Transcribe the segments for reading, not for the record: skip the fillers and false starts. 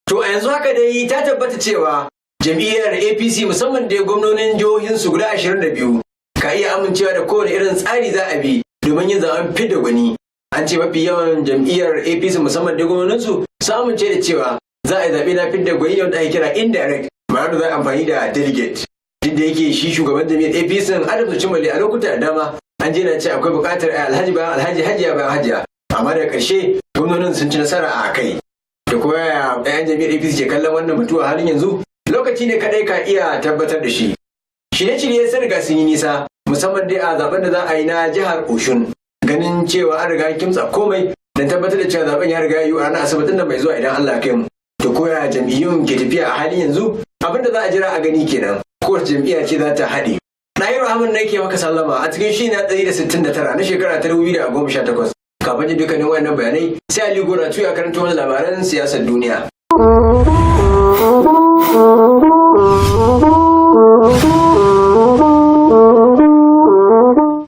To a yanzu haka dai ta tabbata cewa jam'iyyar APC musamman da gwamnonin jihohinsu guda 22 ka iya amincewa da kowane irin tsari za a bi domin yin zaben fidda gwani. An ce mafi yawan jam'iyyar APC musamman da gwamnoninsu su amince da cewa za a yi zaɓe na fidda gwani wanda ake kira indirect ba da za a amfani da delegate. Duk da yake shi shugaban jam'iyyar APC Adams Cimale a lokuta da dama an je na ce akwai buƙatar alhaji bayan alhaji hajiya bayan hajiya amma daga ƙarshe gwamnonin sun ci nasara a kai. Da kuma yaya ɗayan jam'iyyar APC ke kallon wannan batu a halin yanzu lokaci ne kadai ka iya tabbatar da shi. Shirye-shirye sun riga sun yi nisa musamman dai a zaben da za a yi na jihar Oshun. Ganin cewa an riga kimtsa komai don tabbatar da cewa zaben ya riga yi a ranar Asabar da mai zuwa idan Allah ya kai mu. To koya jam'iyyun ke tafiya a halin yanzu abin da za a jira a gani kenan. Kowace jam'iyya ce za ta haɗe. Nahiru Ahmad ne ke maka sallama a cikin shi na 169 na shekara ta 2018. Kafin jin dukkanin wayannan bayanai sai Ali Gora tuya karanta wani labaran siyasar duniya.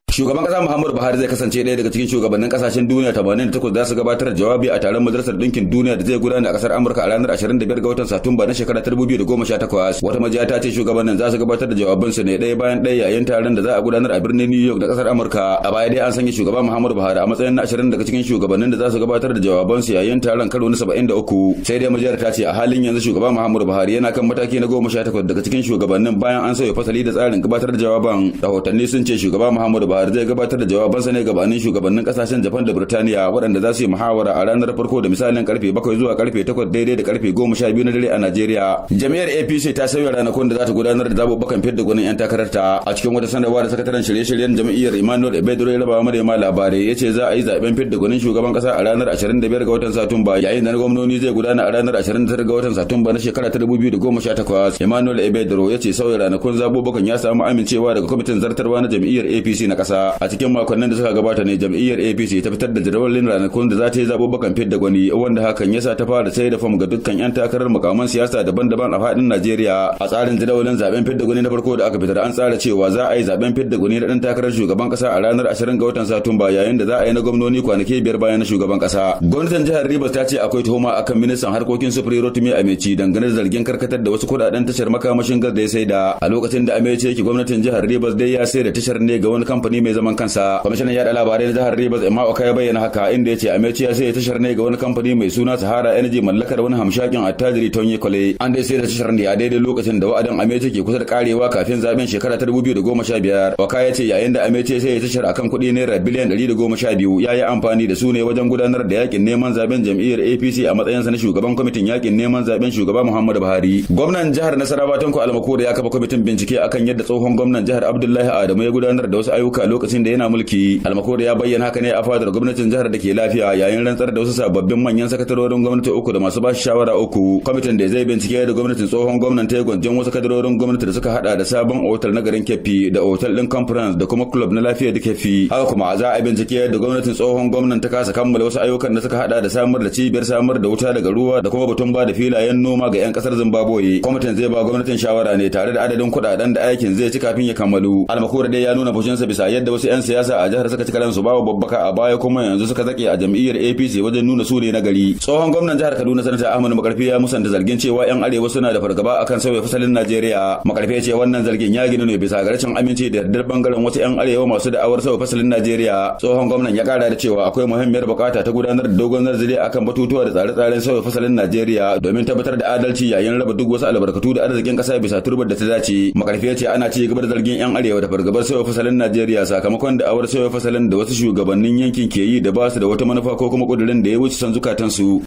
Shugaban kasa Muhammadu Buhari zai kasance ɗaya daga cikin shugabannin kasashen duniya 88 za su gabatar da jawabi a taron Majalisar Ɗinkin Duniya da zai gudana a kasar Amurka a ranar 25 ga watan Satumba na shekarar 2018. Wata majiya ta ce shugabannin za su gabatar da jawabinsu ne ɗaya bayan ɗaya yayin taron da za a gudanar a birnin New York da kasar Amurka. A baya dai an sanya shugaban Muhammadu Buhari a matsayin na 20 daga cikin shugabannin da za su gabatar da jawabansu yayin taron karo na 73. Sai dai majiyar ta ce a halin yanzu shugaban Muhammadu Buhari yana kan mataki na 18 daga cikin shugabannin bayan an sauya fasali da tsarin gabatar da jawaban. Rahotanni sun ce shugaban Muhammadu Buhari zai gabatar da jawabansa ne gabanin shugabannin kasashen Japan da Burtaniya waɗanda za su yi muhawara a ranar farko da misalin karfe 7 zuwa karfe 8 daidai da karfe 12 na dare a Najeriya. Jami'ar APC ta sauya ranakun da za ta gudanar da zaɓuɓɓukan fidda gwanin 'yan takararta. A cikin wata sanarwa da sakataren shirye-shiryen jam'iyyar Emmanuel Ebedoro ya raba manema labarai ya ce za a yi zaɓen fidda gwanin shugaban ƙasa a ranar 25 ga watan Satumba yayin da na gwamnoni zai gudana a ranar 29 ga watan Satumba na shekara ta 2018. Emmanuel Ebedoro ya ce sauya ranakun zaɓuɓɓukan ya samu amincewa daga kwamitin zartarwa na jam'iyyar APC na ƙasa. A cikin makonnin da suka gabata ne jam'iyyar APC ta fitar da jadawalin ranakun da za ta yi zaɓuɓɓukan fidda gwani wanda hakan yasa ta fara sai da fam ga dukkan 'yan takarar mukaman siyasa daban-daban a faɗin Najeriya. A tsarin jadawalin zaben fidda gwani na farko da aka fitar an tsara cewa za a yi zaben fidda gwani na ɗan takarar shugaban ƙasa a ranar 20 ga watan Satumba yayin da za a yi na gwamnoni kwanaki 5 bayan na shugaban ƙasa. Gwamnatin jihar Rivers ta ce akwai tuhuma akan ministan harkokin sufuri Rotimi Amechi dangane da zargin karkatar da wasu kuɗaɗen tashar makamashin gas da ya saida. A lokacin da Amechi yake gwamnatin jihar Rivers dai ya sayar da tashar ne ga wani kamfani mai zaman kansa. Kwamishinan yaɗa labarai na jihar Rivers Emma Oka ya bayyana haka inda ya ce Amechi ya sayar tashar ne ga wani kamfani mai suna Sahara Energy mallakar wani hamshakin attajiri Tonye Kole. An dai sayar da tashar ne a daidai lokacin da wa'adin Amechi ke kusa da karewa kafin zaben shekara ta 2015. Oka ya ce yayin da Amechi ya sayar tashar akan kuɗi naira biliyan 112 ya yi amfani da su ne wajen gudanar da yakin neman zaben jam'iyyar APC a matsayinsa na shugaban kwamitin yakin neman zaben shugaba Muhammadu Buhari. Gwamnan jihar Nasarawa Tanko Almakura ya kafa kwamitin bincike akan yadda tsohon gwamnan jihar Abdullahi Adamu ya gudanar da wasu ayyuka lokacin da yana mulki. Almakura ya bayyana haka ne a fadar gwamnatin jihar da ke lafiya yayin rantsar da wasu sababbin manyan sakatarorin gwamnati uku da masu bashi shawara uku. Kwamitin da zai bincike da gwamnatin tsohon gwamnan ta gwanjin wasu kadarorin gwamnati da suka hada da sabon otal na garin Keffi da otal din Conference da kuma club na lafiya da Keffi. Haka kuma za a bincike da gwamnatin tsohon gwamnan ta kasa kammala wasu ayyukan da suka hada da samar da cibiyar samar da wuta daga ruwa da kuma batun ba da filayen noma ga 'yan kasar Zimbabwe. Kwamitin zai ba gwamnatin shawara ne tare da adadin kuɗaɗen da aikin zai ci kafin ya kammalu. Almakura dai ya nuna fushinsa bisa yadda wasu 'yan siyasa a jihar suka ci karansu bawa babbaka a baya kuma yanzu suka zake a jam'iyyar APC wajen nuna su ne na gari. Tsohon gwamnan jihar Kaduna Sanata Ahmadu Makarfi ya musanta zargin cewa 'yan arewa suna da fargaba akan sauya fasalin Najeriya. Makarfi ya ce wannan zargin ya ginu ne bisa ga rashin aminci da yardar bangaren wasu 'yan arewa masu da'awar sauya fasalin Najeriya. Tsohon gwamnan ya kara da cewa akwai muhimmiyar bukata ta gudanar da dogon nazari akan batutuwa da tsare-tsaren sauya fasalin Najeriya domin tabbatar da adalci yayin raba duk wasu albarkatu da arzikin kasa bisa turbar da ta dace. Makarfi ya ce ana ci gaba da zargin 'yan arewa da fargabar sauya fasalin Najeriya sakamakon da'awar sauya fasalin da wasu shugabannin yankin ke yi da ba su da wata manufa ko kuma kudirin da ya wuce son zukatansu.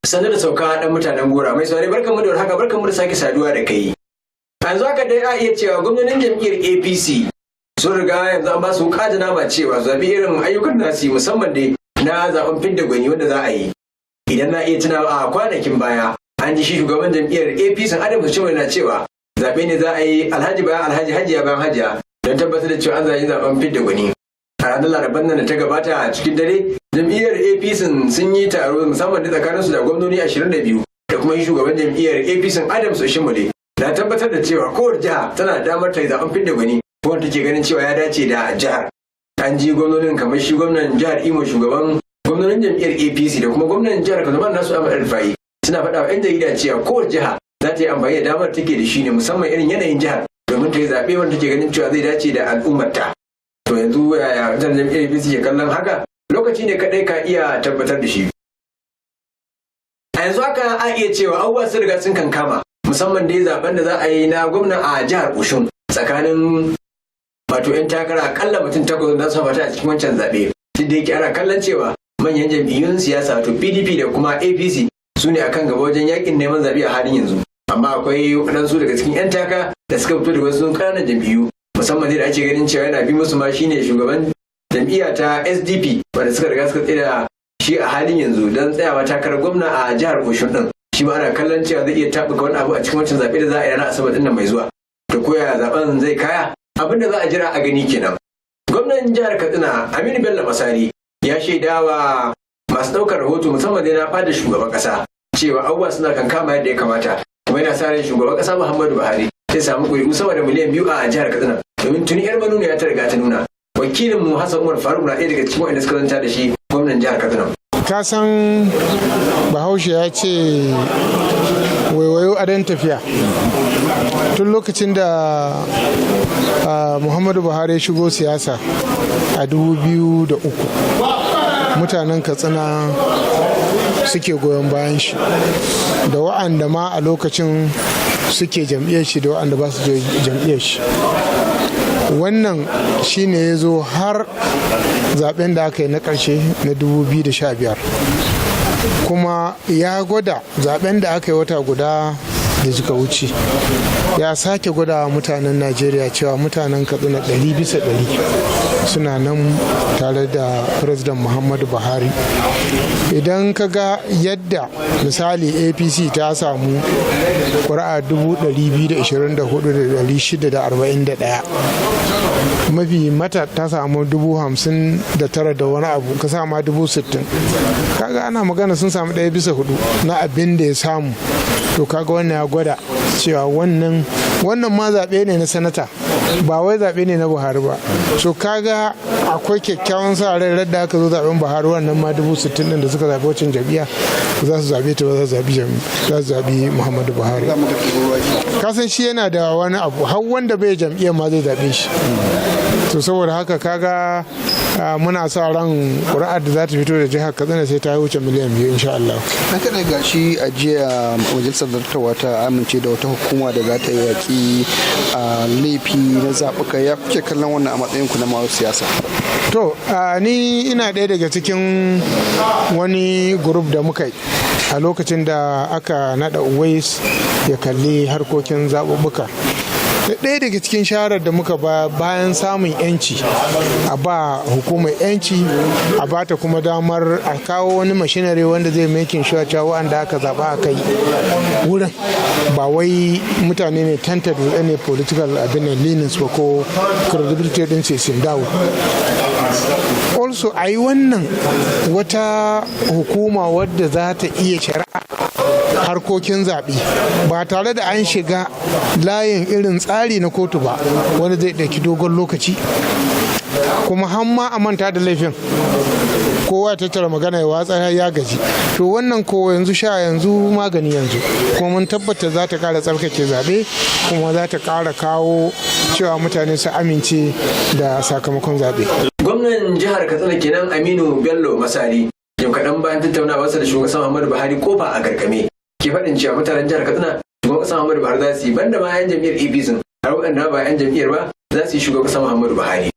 Sanar da sauka dan mutanen gora mai saurari barkanmu da warhaka barkanmu da sake saduwa da kai. Yanzu haka dai a iya cewa gwamnonin jam'iyyar APC sun riga yanzu an ba su kada nama cewa zabi irin ayyukan nasi musamman dai na zaben fidda gwani wanda za a yi. Idan na iya tunawa a kwanakin baya an ji shi shugaban jam'iyyar APC Adams Cimale na cewa zaɓe ne za a yi alhaji bayan alhaji hajiya bayan hajiya don tabbatar da cewa an zaɓi zaben fidda gwani. A ranar Laraban nan da ta gabata a cikin dare, jam'iyyar APC sun yi taro musamman da tsakaninsu da gwamnoni 22 da kuma shugaban jam'iyyar APC Adams Oshimole na tabbatar da cewa kowace jiha tana da damar ta yi zaben fidda gwani wanda take ganin cewa ya dace da jihar. An ji gwamnonin kamar shi gwamnan jihar Imo shugaban gwamnonin jam'iyyar APC da kuma gwamnan jihar Kaduna Nasu Ahmad Rufai suna faɗa wa 'yan jarida cewa kowace jiha za ta yi amfani da damar take da shi ne musamman irin yanayin jihar domin ta yi zaɓe wanda take ganin cewa zai dace da al'ummarta. To yanzu yaya mutanen jam'iyyar APC ke kallon haka? Lokaci ne kaɗai ka iya tabbatar da shi. A yanzu haka a iya cewa abubuwa sun riga sun kankama musamman dai zaben da za a yi na gwamna a jihar Oshun tsakanin wato 'yan takara akalla mutum 8 da su fata a cikin wancan zaɓe. Duk da yake ana kallon cewa manyan jam'iyyun siyasa wato PDP da kuma APC su ne akan gaba wajen yakin neman zaɓe a halin yanzu. Amma akwai waɗansu daga cikin 'yan taka da suka fito da wasu ƙananan jam'iyyu musamman da ake ganin cewa yana bi musu ma shine shugaban jam'iyya ta SDP wanda suka riga suka tsaya shi a halin yanzu don tsayawa takarar gwamna a jihar Oshun din. Shi ma ana kallon cewa zai iya taɓuka wani abu a cikin wancan zaɓe da za a yi ranar Asabar ɗin nan mai zuwa. Da koya zaɓen zai kaya abin da za a jira a gani kenan. Gwamnan jihar Katsina Aminu Bello Masari ya shaidawa masu ɗaukar rahoto musamman dai na fada shugaban ƙasa cewa abubuwa suna kankama yadda ya kamata. Kuma yana sa ran shugaban ƙasa Muhammadu Buhari zai samu ƙuri'u sama da miliyan 2 a jihar Katsina. Domin tuni 'yar manuniya ta riga ta nuna. Wakilin mu Hassan Umar Faruk na ɗaya daga cikin waɗanda suka zanta da shi gwamnan jihar Katsina. Ka san Bahaushe ya ce waiwayo adon tafiya. Tun lokacin da Muhammadu Buhari ya shigo siyasa a 2003 mutanen Katsina suke goyon bayan shi da wa'anda ma a lokacin suke jam'iyyar shi da wa'anda ba su jam'iyyar shi. Wannan shine ya zo har zaben da aka yi na ƙarshe na 2015 kuma ya gwada zaben da aka yi wata guda da suka wuce ya sake gwada mutanen Najeriya cewa mutanen Katsina 100% suna nan tare da President Muhammadu Buhari. Idan ka ga yadda misali APC ta samu ƙuri'a 224,641 mafi mata ta samu 59,000 da wani abu ka sama 60,000 kaga ana magana sun samu 1/4 na abin da ya samu. To kaga wannan ya gwada cewa wannan ma zaɓe ne na sanata ba wai zaɓe ne na Buhari ba. So kaga akwai kyakkyawan sa rai da aka zo zaɓen Buhari wannan ma 60,000 din da suka zaɓi wacin jam'iyya za su zaɓe ta ba za su zaɓi Muhammadu Buhari. Kasan shi yana da wani abu har wanda bai jam'iyyar ma zai zaɓe shi. To saboda haka kaga muna sa ran ƙuri'ar da za ta fito da jihar Katsina sai ta wuce miliyan 2 insha Allah. An kada gashi a jiya majalisar zartarwa ta amince da wata hukuma da za ta yi yaƙi a laifi na zaɓuka, ya kuke kallon wannan a matsayin ku na masu siyasa? To ni ina ɗaya daga cikin wani grup da muka yi a lokacin da aka naɗa Uwais ya kalli harkokin zaɓuɓɓuka. Ɗaya daga cikin shawarar da muka ba bayan samun yanci a ba hukumar yanci a bata kuma damar a kawo wani mashinari wanda zai making sure cewa wanda aka zaba a kai wurin ba wai mutane ne tantar da ne political abin leanings ba ko credibility din sai sun dawo. Also a yi wannan wata hukuma wadda za ta iya shari'a harkokin zaɓe ba tare da an shiga layin irin tsari na kotu ba wanda zai ɗauki dogon lokaci kuma har ma a manta da laifin kowa ya tattara magana ya watsa ya gaji. To wannan ko yanzu magani yanzu kuma mun tabbata za ta ƙara tsarkake zaɓe kuma za ta ƙara kawo cewa mutane su amince da sakamakon zaɓe. Gwamnan jihar Katsina kenan Aminu Bello Masari yau kaɗan bayan tattaunawarsa da shugaban Muhammadu Buhari kofa a garkame ke faɗin cewa mutanen jihar Katsina shugaban ƙasa Muhammadu Buhari za su yi banda ma 'yan jam'iyyar APC har waɗanda ba 'yan jam'iyyar ba za su yi shugaban ƙasa Muhammadu Buhari.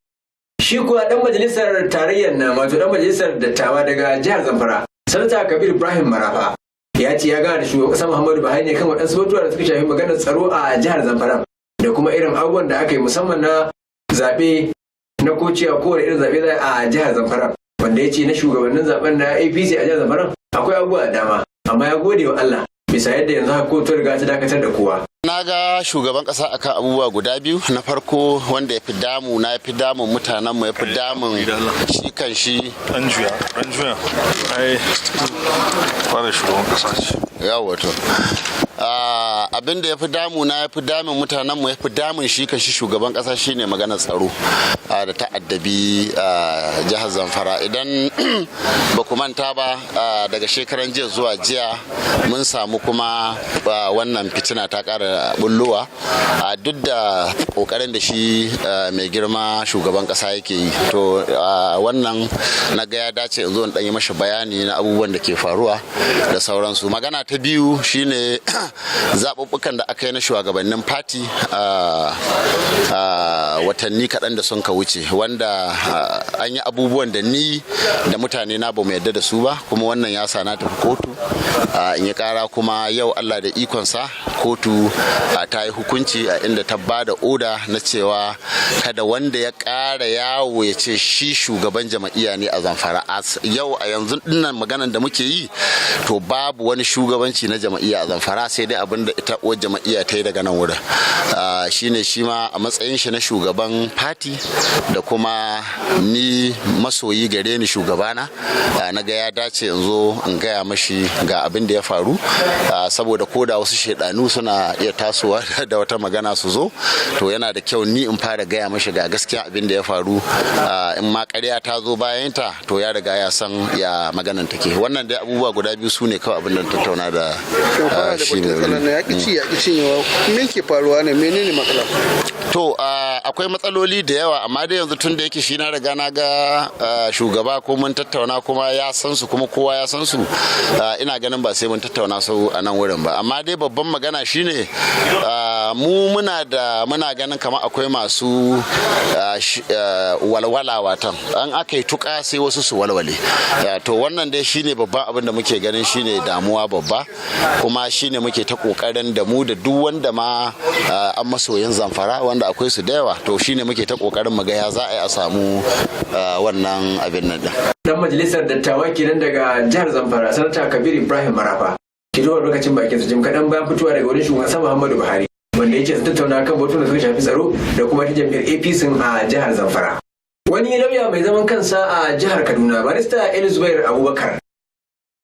Shi kuwa ɗan majalisar tarayyar na wato ɗan majalisar dattawa daga jihar Zamfara Sanata Kabir Ibrahim Marafa ya ce ya gana da shugaban ƙasa Muhammadu Buhari ne kan waɗansu batutuwa da suka shafi maganar tsaro a jihar Zamfara da kuma irin abubuwan da aka yi musamman na zaɓe na kociya kowane irin zaɓe za a jihar Zamfara wanda ya ce na shugabannin zaɓen na APC a jihar Zamfara akwai abubuwa da dama amma ya gode wa Allah bisa yadda yanzu haka kotu riga ta dakatar da kowa. Na ga shugaban kasa akan abubuwa guda biyu. Na farko wanda ya fi damu na ya fi damun mutanen mu ya fi damun shi kan shi an juya ai fara shugaban kasa ce yawa to abin da ya fi damu na ya fi damun mutanen mu ya fi damun shi kan shi shugaban kasa shine maganar tsaro da ta'addabi jihar Zamfara. Idan ba ku manta ba daga shekaran jiya zuwa jiya mun samu kuma wannan fitina ta kara bullowa duk da kokarin da shi mai girma shugaban kasa yake yi. To wannan na ga ya dace in zo in yi mashi bayani na abubuwan da ke faruwa da sauransu. Magana ta biyu shine zaɓuɓɓukan da aka yi na shugabannin fati watanni kaɗan da sun ka wuce, wanda an yi abubuwan da ni da mutane na ba mu yarda da su ba, kuma wannan ya sa na tafi kotu in yi ƙara. Kuma yau Allah da ikonsa kotu ta yi hukunci a inda ta ba da oda na cewa kada wanda ya ƙara yawo ya ce shi shugaban jama'iyya ne a Zamfara. Yau a yanzu dinnan maganan da muke yi to babu wani shugabanci na jama'iyya a Zamfara, sai dai abin da ita uwar jama'iyya ta yi daga nan wurin. Shine shi ma a matsayin shi na shugaban fati da kuma ni masoyi gare ni shugabana, na ga ya dace in zo in gaya mashi ga abin da ya faru, saboda koda wasu shaidanu suna iya tasowa da wata magana su zo, to yana da kyau ni in fara gaya mashi ga gaskiya abin da ya faru. In ma ƙarya ta zo bayan ta, to ya riga ya san ya maganan take. Wannan dai abubuwa guda biyu su ne kawai abin da tattauna da shi ne. Me ke faruwa ne, menene matsala? To akwai matsaloli da yawa, amma dai yanzu tun da yake shi na riga na ga shugaba ko mun tattauna kuma ya san su kuma kowa ya san su, ina ganin ba sai mun tattauna su a nan wurin ba. Amma dai babban magana shine mu muna ganin kamar akwai masu walwala watan an aka yi tuka sai wasu su walwale. To wannan dai shine babban abin da muke ganin shine damuwa babba, kuma shine muke ta kokarin da mu da duk wanda ma an masoyin Zamfara wanda akwai su da yawa, to shine muke ta kokarin mu ga ya za a yi a samu wannan abin nan din. Dan majalisar dattawa kenan daga jihar Zamfara, Sanata Kabir Ibrahim Marafa ke zuwa lokacin bakin su jim kaɗan bayan fitowa daga wurin shugaban sama Muhammadu Buhari, wanda ya ce su tattauna kan batun da suka shafi tsaro da kuma ta jam'iyyar APC a jihar Zamfara. Wani lauya mai zaman kansa a jihar Kaduna, barista Elzubair Abubakar,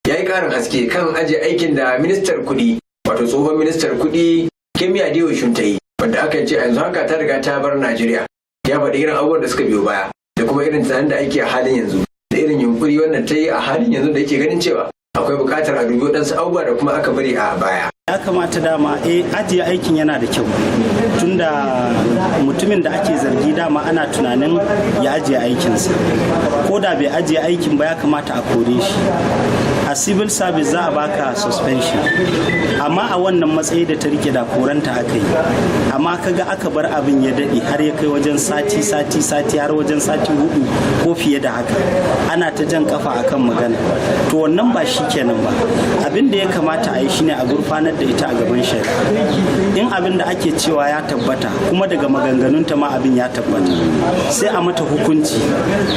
ya yi ƙarin haske kan ajiye aikin da ministar kuɗi, wato tsohon ministar kuɗi Kemi Adeosun ta yi, wanda aka ce a yanzu haka ta riga ta bar Najeriya. Ya faɗi irin abubuwan da suka biyo baya da kuma irin tunanin da ake a halin yanzu da irin yunkuri wannan ta yi a halin yanzu da yake ganin cewa akwai buƙatar a dubi waɗansu abubuwa da kuma aka bari a baya. Ya kamata dama ajiye aikin yana da kyau, tunda mutumin da ake zargi dama ana tunanin ya ajiye aikinsa, ko da bai ajiye aikin ba ya kamata a kore shi. A civil service za a baka suspension, amma a wannan matsayi da ta rike da koranta aka yi, amma kaga aka bar abin ya daɗe har ya kai wajen sati har wajen sati 4 ko fiye da haka, ana ta jan kafa akan magana. To wannan ba shi kenan ba. Abin da ya kamata a yi shine a gurfanar da ita a gaban shari'a. In abin da ake cewa ya tabbata kuma daga maganganunta ma abin ya tabbata, sai a mata hukunci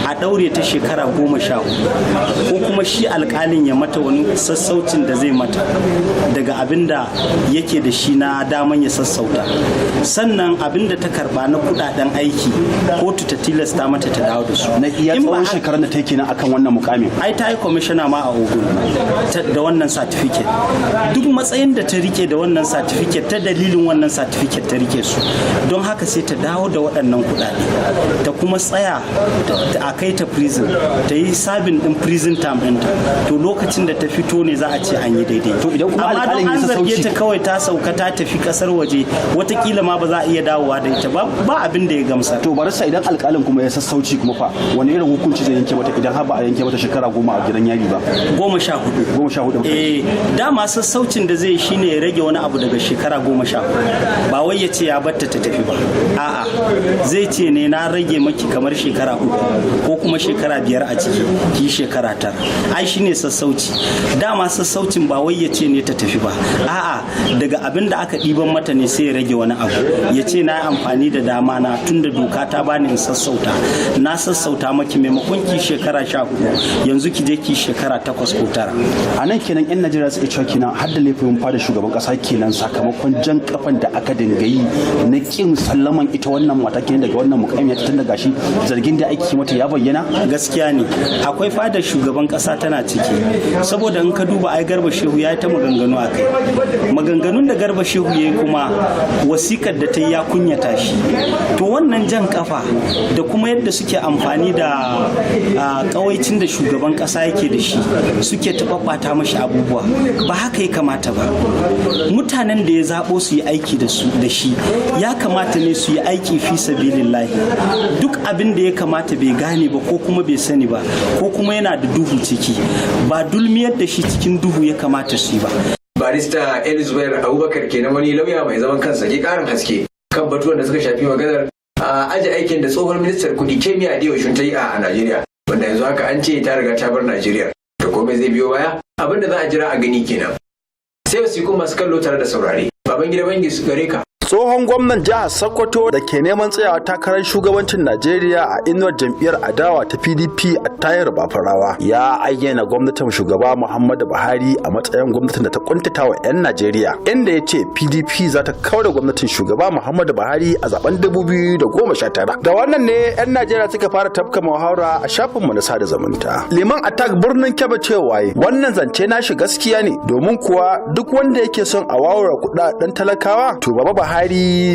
a ɗaure ta shekara 14, ko kuma shi alƙalin ya mata wani sassaucin da zai mata daga abin da yake da shi na daman ya sassauta. Sannan abin da ta karba na kudaden aiki kotu ta tilasta mata ta dawo da su. Na iya tsawon shekarar da ta kenan akan wannan mukamin. Ai ta yi kwamishina ma a Ogun da wannan certificate. Duk matsayin da ta rike da wannan certificate, ta dalilin wannan certificate ta rike su. Don haka sai ta dawo da waɗannan kudade, ta kuma tsaya a kai ta prison, ta yi sabin din prison term ɗinta. To lokacin da ta fito ne za a ce an yi daidai. To idan kuma alƙalin ya sassauci, amma don an zarge ta kawai ta sauka ta tafi kasar waje, watakila ma ba za a iya dawowa da ita ba abin da ya gamsa. To barista, idan alƙalin kuma ya sassauci kuma fa wani irin hukunci zai yanke mata idan har ba a yanke mata shekara 10 a gidan yari ba? 14. Dama dama sassaucin da zai shi shine ya rage wani abu daga shekara 14 ba wai ya ce ya batta ta tafi ba, a'a zai ce ne na rage maki kamar shekara 3 ko kuma shekara 5 a ciki ki shekara 9. ai shine sassauci. Dama sassaucin ba wai ya ce ne ta tafi ba, a'a daga abin da aka ɗiban mata ne sai ya rage wani abu ya ce na yi amfani da dama na tunda doka ta bani in sassauta, na sassauta maki maimakon ki shekara 14 yanzu ki je ki shekara 8 ko 9. A nan kenan yan Najeriya suke cewa kenan har da laifin fada shugaban kasa kenan sakamakon jan kafan da aka dinga yi na kin sallaman ita wannan mata kenan daga wannan mukami tun daga shi zargin da ake mata ya bayyana. Gaskiya ne akwai fadar shugaban kasa tana ciki, saboda in ka duba ai Garba Shehu ya ta maganganu a kai, maganganun da Garba Shehu ya yi kuma wasikar da ta yi ya kunyata shi. To wannan jan kafa da kuma yadda suke amfani da kawaicin da shugaban kasa yake da shi suke taɓaɓɓata mashi abubuwa ba haka ya kamata ba. Mutanen da ya zaɓo su yi aiki da shi ya kamata ne su yi aiki fi sabilillahi. Duk abin da ya kamata bai gane ba ko kuma bai sani ba ko kuma yana da duhu ciki, ba dulmiyar da shi cikin duhu ya kamata su yi ba. Barista Elizabeth Abubakar kenan wani lauya mai zaman kansa ke karin haske kan batuwan da suka shafi maganar aji aikin da tsohon ministar kuɗi Kemi Adeosun ta yi a Najeriya, wanda yanzu haka an ce ta riga ta bar Najeriya. Da komai zai biyo baya abinda za a jira a gani kenan. Sai wasu masu kallo tare da saurare. Babangida Bangi su gare ka. Tsohon gwamnan jihar Sokoto da ke neman tsayawa takarar shugabancin Najeriya a inuwar jam'iyyar adawa ta PDP a Tayar Bafarawa ya ayyana gwamnatin shugaba Muhammadu Buhari a matsayin gwamnatin da ta kuntata wa 'yan Najeriya, inda ya ce PDP za ta kawar da gwamnatin shugaba Muhammadu Buhari a zaben 2019. Da wannan ne 'yan Najeriya suka fara tafka muhawara a shafinmu na sada zumunta. Liman Attack birnin Kebbi cewa wannan zance nashi gaskiya ne, domin kuwa duk wanda yake son a wawura kuɗaɗen talakawa to Baba Buhari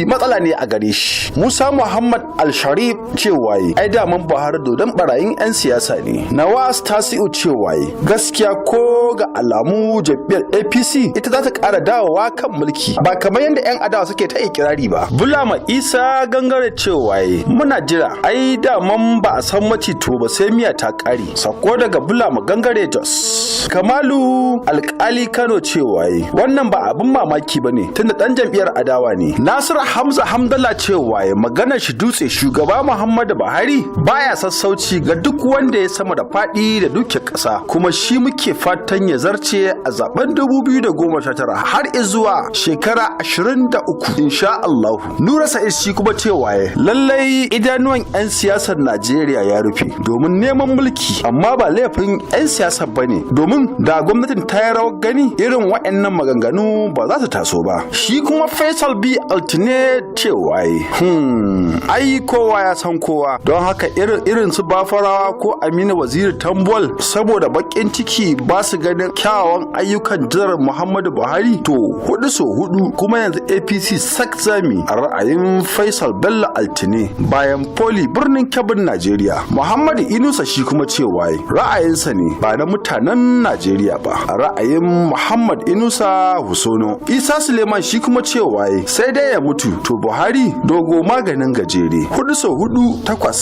matsala ne a gare shi. Musa Muhammad Al-Sharif cewa ai daman Buhari dodon barayin 'yan siyasa ne. Nawas Tasi'u cewa gaskiya ko ga alamu jam'iyyar APC ita za ta ƙara dawowa kan mulki ba kamar yadda 'yan adawa suke ta ikirari ba. Bulama Isa Gangare cewa muna jira ai daman ba a san macito ba sai miya ta ƙare. Sako daga Bulama Gangare Jos. Kamalu Alƙali Kano cewa wannan ba abin mamaki bane tunda dan jam'iyyar adawa ne. Nasiru Hamza Hamdala cewa maganar shi dutse shugaba Muhammadu Buhari baya sassauci ga duk wanda ya sama da faɗi da duke ƙasa, kuma shi muke fatan ya zarce a zaben 2019 har zuwa shekara 23 insha Allah. Nura Sa'id shi kuma cewa lallai idanuwan 'yan siyasar Najeriya ya rufe domin neman mulki, amma ba laifin 'yan siyasar bane, domin da gwamnatin ta yi rawar gani irin waɗannan maganganu ba za su taso ba. Shi kuma Faisal B Altine cewa ai kowa ya san kowa, don haka irin su Bafarawa ko Aminu Waziri Tambol saboda bakin ciki ba su ganin kyawawan ayyukan jiran Muhammadu Buhari to 4 kuma yanzu APC sakzami a ra'ayin Faisal Bello Altine bayan Poli birnin Kebbin Najeriya. Muhammadu Inusa shi kuma cewa ra'ayinsa ne ba na mutanen Najeriya ba, a ra'ayin Muhammad Inusa Husono. Isa Suleiman shi kuma cewa sai dai ya mutu to Buhari dogo maganin gajere. 4 8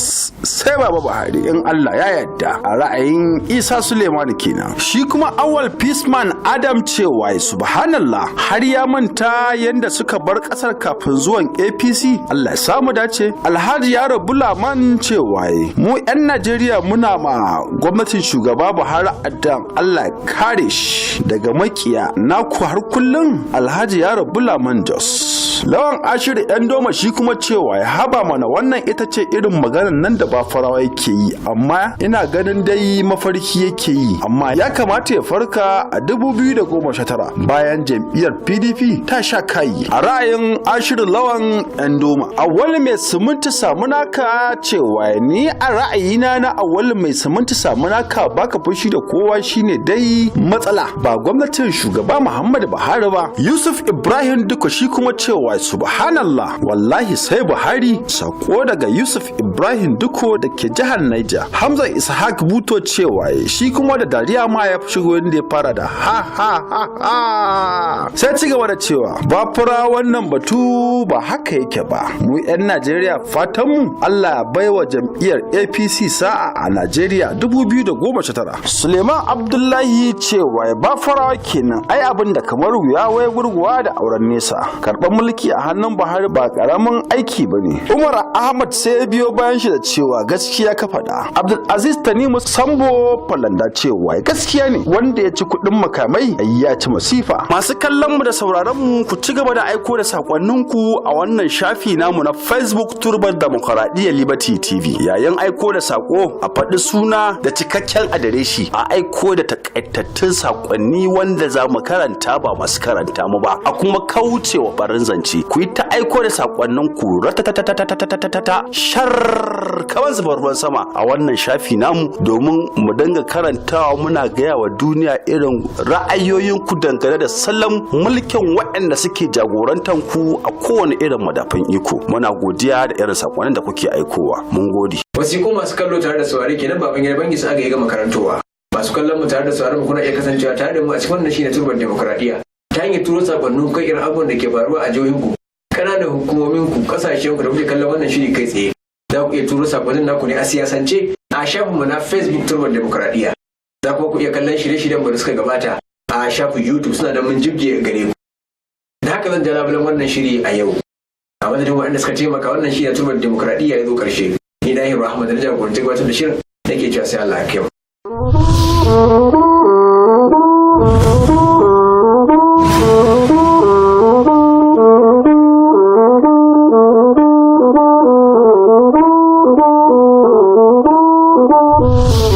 sai Baba Buhari in Allah ya yarda, a ra'ayin Isa Suleiman kenan. Shi kuma Awal Peaceman Adam cewa subhanallah har ya manta yanda suka bar kasar kafin zuwan APC. Allah ya samu dace. Alhaji Yaro Bulaman cewa mu 'yan Najeriya muna ma gwamnatin shugaba Buhari addan Allah ya kare shi daga makiya naku har kullum. Alhaji Yaro Bulaman Jos. Lawan Ashiru ɗan doma shi kuma cewa ya haba mana wannan ita ce irin maganar nan da Bafarawa yake yi, amma ina ganin dai mafarki yake yi, amma ya kamata ya farka a 2019 bayan jam'iyyar PDP ta sha kayi. A ra'ayin Ashiru Lawan ɗan doma, Awwal mai siminti samunaka cewa ni a ra'ayina na Awwal mai siminti samunaka baka fushi da kowa shine dai matsala ba gwamnatin shugaba Muhammadu Buhari ba. Yusuf Ibrahim Duka shi kuma cewa cewa subhanallah wallahi sai Buhari. Sako daga Yusuf Ibrahim Duko da ke jihar Niger. Hamza Ishaq Buto cewa shi kuma da dariya ma ya shigo inda ya fara da ha ha ha ha. Sai ci gaba da cewa ba fura wannan batu ba haka yake ba. Mu 'yan Najeriya fatanmu Allah ya baiwa jam'iyyar APC sa'a a Najeriya 2019. Suleiman Abdullahi cewa ba farawa kenan ai abin da kamar wuya wai gurguwa da auren nesa. Karɓar mulki a hannun Buhari ba karamin aiki bane. Umar Ahmad sai ya biyo bayan shi da cewa gaskiya ka faɗa. Abdulaziz Tanimu Sambo Falanda cewa gaskiya ne wanda ya ci kuɗin makamai ya ci masifa. Masu kallon mu da sauraron mu ku ci gaba da aiko da sakonninku a wannan shafi namu na Facebook Turbar Demokradiyyar Liberty TV. Yayin aiko da sako a faɗi suna da cikakken adireshi, a aiko da takaitattun sakonni wanda za mu karanta ba masu karanta mu ba, a kuma kaucewa barin zance. Ku yi ta aiko da sakonninku ratatatatatatatata shar kamar zubar ruwan sama a wannan shafi namu domin mu dinga karantawa muna gaya wa duniya irin ra'ayoyinku dangane da salon mulkin waɗanda suke jagorantar ku a kowane irin madafin iko. Muna godiya da irin sakonnin da kuke aikowa. Mun gode. Wasiƙu masu kallo tare da saurari kenan baban gidan bangi su aka yi gama karantowa. Masu kallon mu tare da sauraron mu kuna iya kasancewa tare da mu a cikin wannan shine Turbar Demokradiyya ta hanyar turo sakonnin kai irin abubuwan da ke faruwa a jihohinku, kananan hukumomin ku, kasashen ku da kuke kallon wannan shiri kai tsaye. Za ku iya turo sakonnin naku ne a siyasance a shafin mu na Facebook Turbar Demokradiyya. Za ku iya kallon shirye-shiryen mu da suka gabata a shafin YouTube suna da mun jibge gare ku. Da haka zan ja labulan wannan shiri a yau. A madadin waɗanda suka taimaka wannan shiri na Turbar Demokradiyya ya zo ƙarshe. Ni Dahiru Ahmad da jagoranci gabatar da shirin nake cewa sai Allah ya kai mu. Oh